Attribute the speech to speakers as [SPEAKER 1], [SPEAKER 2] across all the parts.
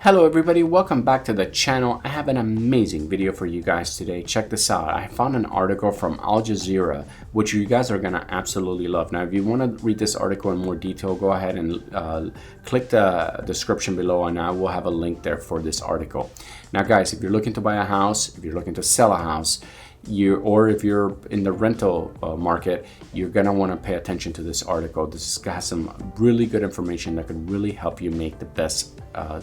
[SPEAKER 1] Hello everybody, welcome back to the channel. I have an amazing video for you guys today. Check this out. I found an article from Al Jazeera, which you guys are gonna absolutely love. Now, if you wanna read this article in more detail, go ahead and click the description below and I will have a link there for this article. Now guys, if you're looking to buy a house, if you're looking to sell a house, or if you're in the rental market, you're gonna want to pay attention to this article. This has some really good information that could really help you make the best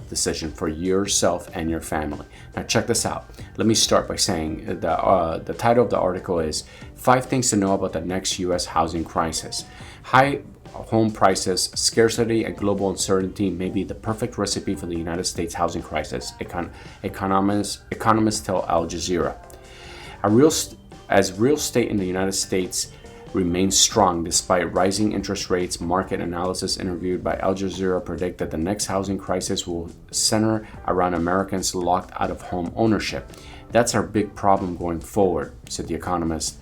[SPEAKER 1] decision for yourself and your family. Now check this out. Let me start by saying the title of the article is 5 Things to Know About the Next U.S. Housing Crisis. High home prices, scarcity, and global uncertainty may be the perfect recipe for the United States housing crisis, economists tell Al Jazeera. As real estate in the United States remains strong despite rising interest rates, market analysts interviewed by Al Jazeera predict that the next housing crisis will center around Americans locked out of home ownership. That's our big problem going forward, said the economist.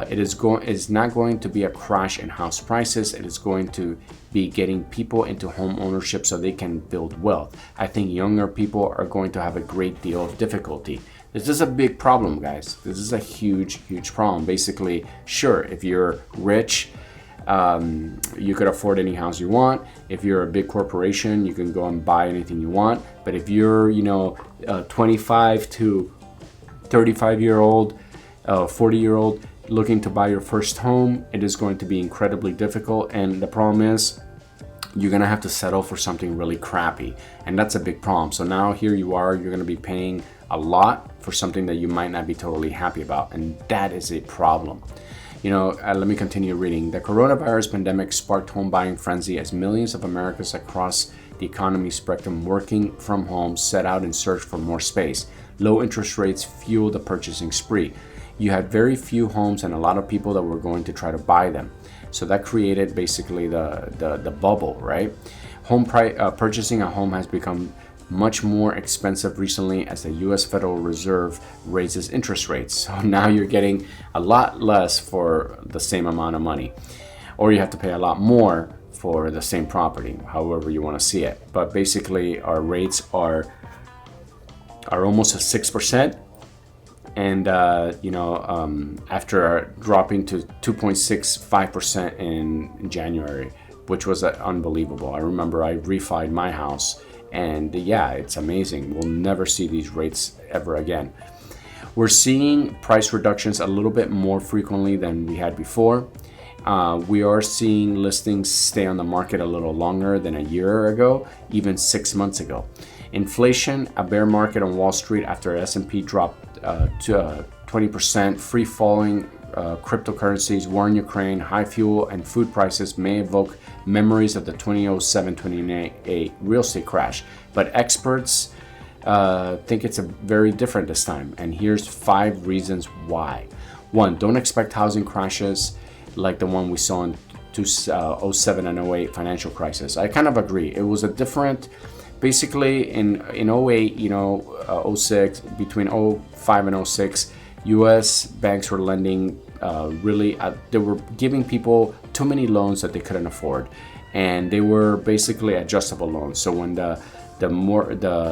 [SPEAKER 1] It is not going to be a crash in house prices. It is going to be getting people into home ownership so they can build wealth. I think younger people are going to have a great deal of difficulty. This is a big problem, guys. This is a huge problem. Basically, sure, if you're rich, you could afford any house you want. If you're a big corporation, you can go and buy anything you want. But if you're, 25 to 35-year-old, 40-year-old looking to buy your first home, it is going to be incredibly difficult. And the problem is, you're gonna have to settle for something really crappy, and that's a big problem. So now here you are, you're gonna be paying a lot for something that you might not be totally happy about, and that is a problem. Let me continue reading. The coronavirus pandemic sparked home buying frenzy as millions of Americans across the economy spectrum working from home set out in search for more space. Low interest rates fueled the purchasing spree. You had very few homes and a lot of people that were going to try to buy them. So that created basically the bubble, right? Purchasing a home has become much more expensive recently as the U.S. Federal Reserve raises interest rates. So now you're getting a lot less for the same amount of money, or you have to pay a lot more for the same property, however you want to see it. But basically, our rates are almost at 6%. And after dropping to 2.65% in January, which was unbelievable. I remember I refied my house, and yeah, it's amazing. We'll never see these rates ever again. We're seeing price reductions a little bit more frequently than we had before. We are seeing listings stay on the market a little longer than a year ago, even 6 months ago. Inflation, a bear market on Wall Street after S&P dropped to 20%, free falling cryptocurrencies, war in Ukraine, high fuel and food prices may evoke memories of the 2007-2008 real estate crash. But experts think it's very different this time. And here's 5 reasons why. 1, don't expect housing crashes like the one we saw in 2007 and 08 financial crisis. I kind of agree. It was a different. Basically, in 08, 06, between 05 and 06, U.S. banks were lending they were giving people too many loans that they couldn't afford, and they were basically adjustable loans. So when the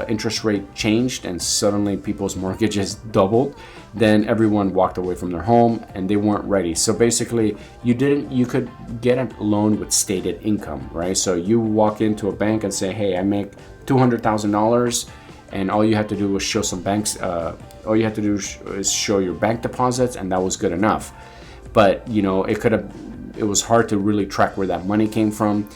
[SPEAKER 1] interest rate changed and suddenly people's mortgages doubled, then everyone walked away from their home and they weren't ready. So basically, you could get a loan with stated income, right? So you walk into a bank and say, hey, I make $200,000, and all you have to do was show some banks. All you have to do is show your bank deposits, and that was good enough. But it was hard to really track where that money came from,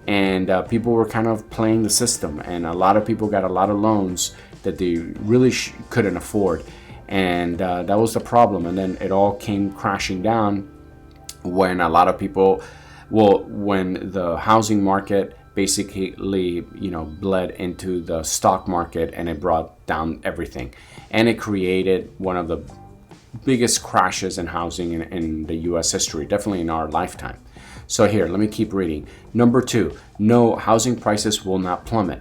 [SPEAKER 1] and people were kind of playing the system, and a lot of people got a lot of loans that they really couldn't afford, and that was the problem. And then it all came crashing down when a lot of people, when the housing market basically bled into the stock market, and it brought down everything, and it created one of the biggest crashes in housing in the U.S. history, definitely in our lifetime. So here, let me keep reading. Number 2, no, housing prices will not plummet.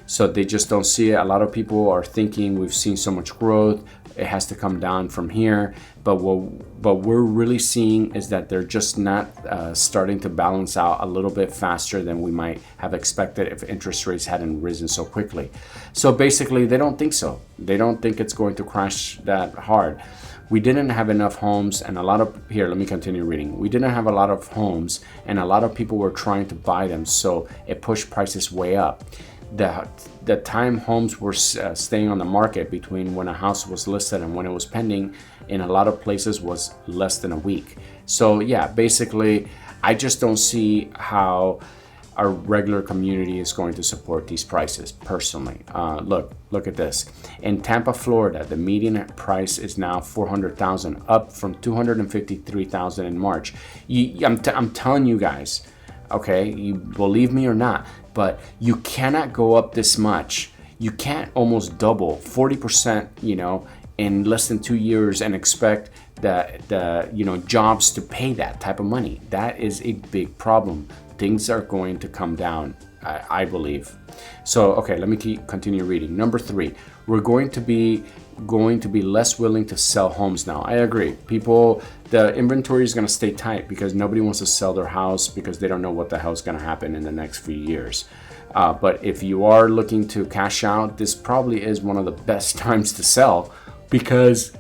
[SPEAKER 1] So they just don't see it. A lot of people are thinking we've seen so much growth. it has to come down from here. But what we're really seeing is that they're just not starting to balance out a little bit faster than we might have expected if interest rates hadn't risen so quickly. So basically, they don't think so. They don't think it's going to crash that hard. We didn't have enough homes, and let me continue reading. We didn't have a lot of homes, and a lot of people were trying to buy them, so it pushed prices way up. The time homes were staying on the market between when a house was listed and when it was pending in a lot of places was less than a week. So yeah, basically, I just don't see how our regular community is going to support these prices personally. Look at this. In Tampa, Florida, the median price is now $400,000, up from $253,000 in March. I'm telling you guys, okay, you believe me or not, but you cannot go up this much. You can't almost double 40%, in less than 2 years and expect the jobs to pay that type of money. That is a big problem. Things are going to come down, I believe. So, okay, let me continue reading. Number 3, we're going to be less willing to sell homes now. I agree. The inventory is going to stay tight because nobody wants to sell their house because they don't know what the hell is going to happen in the next few years. But if you are looking to cash out, this probably is one of the best times to sell because,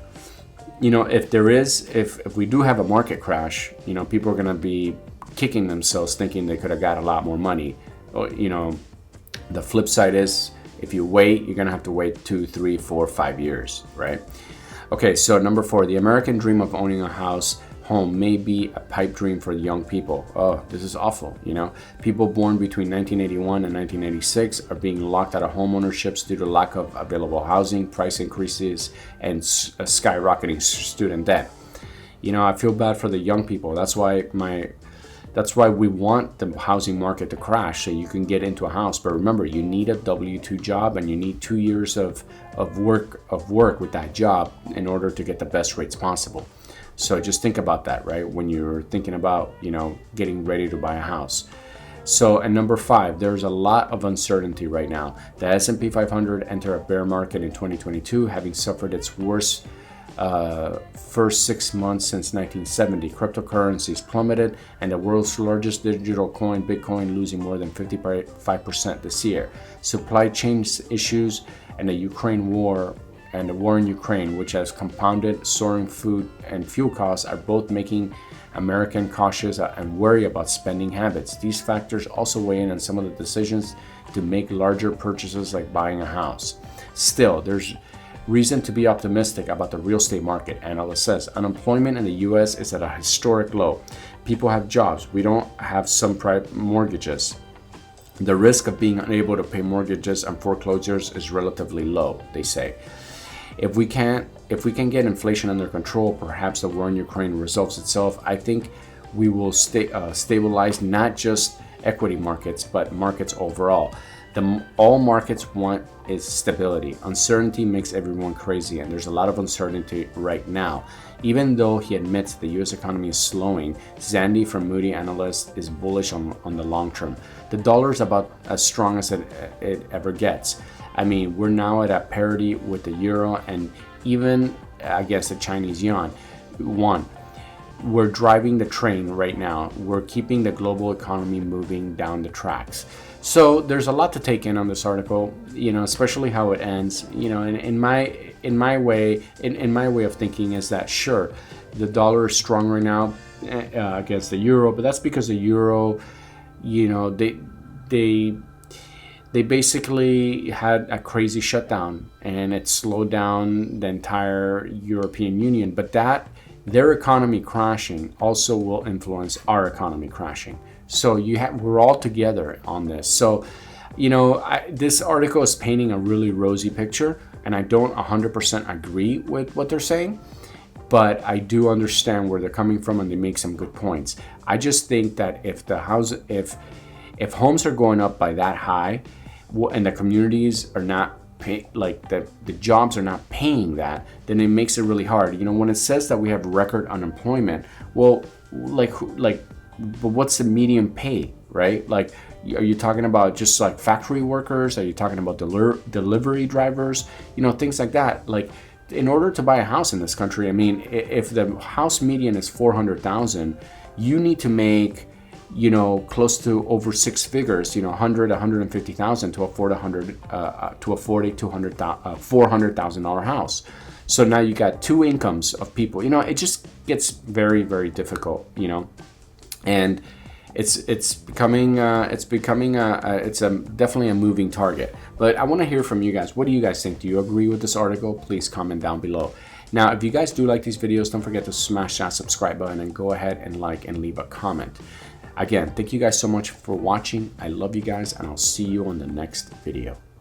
[SPEAKER 1] if we do have a market crash, people are going to be kicking themselves thinking they could have got a lot more money. The flip side is if you wait, you're going to have to wait 2, 3, 4, 5 years, right? Okay, so number 4, the American dream of owning a home may be a pipe dream for young people. Oh, this is awful, People born between 1981 and 1986 are being locked out of homeownerships due to lack of available housing, price increases, and skyrocketing student debt. I feel bad for the young people. That's why we want the housing market to crash so you can get into a house. But remember, you need a W-2 job and you need 2 years of work with that job in order to get the best rates possible. So just think about that, right? When you're thinking about, getting ready to buy a house. So, and number 5, there's a lot of uncertainty right now. The S&P 500 entered a bear market in 2022, having suffered its worst first 6 months since 1970. Cryptocurrencies plummeted, and the world's largest digital coin, Bitcoin, losing more than 55% this year. Supply chain issues and the war in Ukraine, which has compounded soaring food and fuel costs, are both making Americans cautious and worry about spending habits. These factors also weigh in on some of the decisions to make larger purchases like buying a house. Still, there's reason to be optimistic about the real estate market. Analyst says unemployment in the U.S. is at a historic low. People have jobs. We don't have subprime mortgages. The risk of being unable to pay mortgages and foreclosures is relatively low, they say. If we can get inflation under control, perhaps the war in Ukraine resolves itself, I think we will stabilize not just equity markets, but markets overall. All markets want is stability. Uncertainty makes everyone crazy, and there's a lot of uncertainty right now. Even though he admits the U.S. economy is slowing, Zandi from Moody analysts is bullish on the long term. The dollar is about as strong as it ever gets. I mean, we're now at a parity with the euro and even against the Chinese yuan. We're driving the train right now. We're keeping the global economy moving down the tracks. So there's a lot to take in on this article, especially how it ends. In my way of thinking is that sure, the dollar is strong right now against the euro, but that's because the euro, they basically had a crazy shutdown and it slowed down the entire European Union. But their economy crashing also will influence our economy crashing. So we're all together on this. So, this article is painting a really rosy picture, and I don't 100% agree with what they're saying, but I do understand where they're coming from, and they make some good points. I just think that if homes are going up by that high, and the communities are not the jobs are not paying that, then it makes it really hard. When it says that we have record unemployment, well, but what's the median pay, right? Like, are you talking about just like factory workers? Are you talking about delivery drivers? Things like that. Like, in order to buy a house in this country, I mean, if the house median is 400,000, you need to make, you know, close to over six figures, you know, 150,000 to afford $400,000 house. So now you got two incomes of people. You know, it just gets very, very difficult, you know, and it's becoming definitely a moving target. But I want to hear from you guys. What do you guys think? Do you agree with this article? Please comment down below. Now, if you guys do like these videos, don't forget to smash that subscribe button and go ahead and like and leave a comment. Again, thank you guys so much for watching. I love you guys, and I'll see you on the next video.